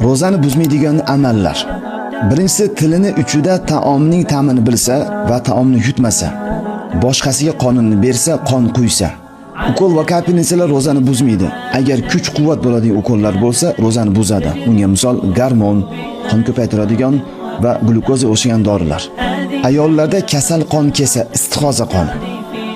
Ro'zani buzmaydigan amallar. Birinchisi, tilini uchida taomning ta'mini bilsa va taomni yutmasa. Boshqasiga qonini bersa, qon quysa. Ukol va kapelnitsalar ro'zani buzmaydi. Agar kuch-quvvat bo'ladigan ukollar bo'lsa, ro'zani buzadi. Bunga misol gormon, qon ko'paytiradigan va glyukoza o'xshagan dorilar. Ayollarda kasal qon kelsa, istihoza qoni.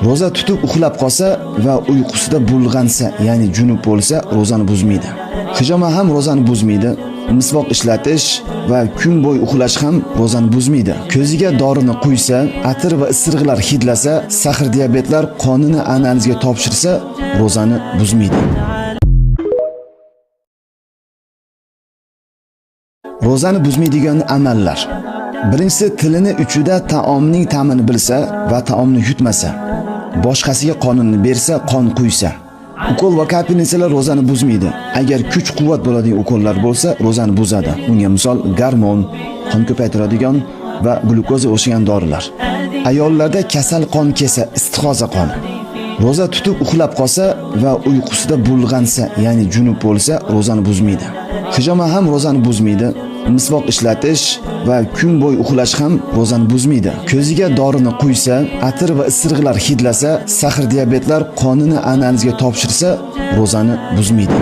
Ro'za tutib uxlab qolsa va uyqusida bulg'ansa, ya'ni junub bo'lsa, ro'zani buzmaydi. Hijoma ham ro'zani buzmaydi. Misvoq ishlatish va kun bo'yi uxlash ham ro'zani buzmaydi. Ko'ziga dorini quysa, atir va isiriqlar hidlasa, sahr diabetlar qonini analizga topshirsa, ro'zani buzmaydi. Ro'zani buzmaydigan amallar. Birinchisi, tilini uchida taomning ta'mini bilsa va taomni yutmasa. Boshqasiga qonini bersa, qon quysa. Ukol va kapelnitsalar ro'zani buzmaydi. Agar kuch-quvvat bo'ladigan ukollar bo'lsa, ro'zani buzadi. Bunga misol gormon, qon ko'paytiradigan va glyukoza o'xshagan dorilar. Ayollarda kasal qon kelsa, istihoza qoni. Ro'za tutib uxlab qolsa va uyqusida bulg'ansa, ya'ni junub bo'lsa, ro'zani buzmaydi. Hijoma ham ro'zani buzmaydi. Misvoq ishlatish va kun bo'yi uxlash ham ro'zani buzmaydi. Ko'ziga dorini quysa, atir va isiriqlar hidlasa, sahr diabetlar qonini analizga topshirsa, ro'zani buzmaydi.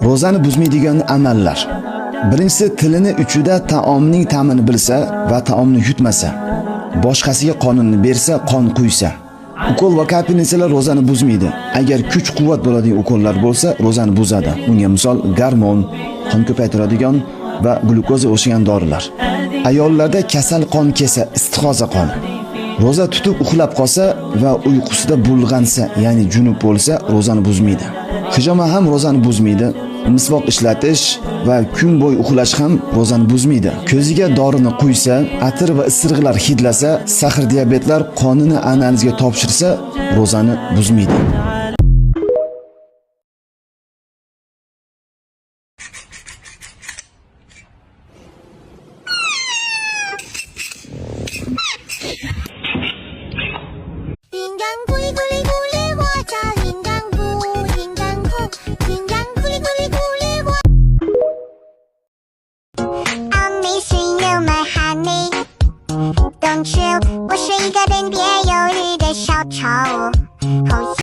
Ro'zani buzmaydigan amallar. Birinchisi, tilini uchida taomning ta'mini bilsa va taomni yutmasa. Boshqasiga qonini bersa, qon quysa. Ukol va kapelnitsalar ro'zani buzmaydi. Agar kuch-quvvat bo'ladigan ukollar bo'lsa, ro'zani buzadi. Bunga misol gormon, qon ko'paytiradigan va glyukoza o'xshagan dorilar. Ayollarda kasal qon kelsa, istihoza qoni. Ro'za tutib uxlab qolsa va uyqusida bulg'ansa, ya'ni junub bo'lsa, ro'zani buzmaydi. Hijoma ham ro'zani buzmaydi. Misvoq ishlatish va kun bo'yi uxlash ham ro'zani buzmaydi. Ko'ziga dorini quysa, atir va isiriqlar hidlasa, sahr diabetlar qonini analizga topshirsa, ro'zani buzmaydi. Don't you？我是一个特别忧郁的小丑。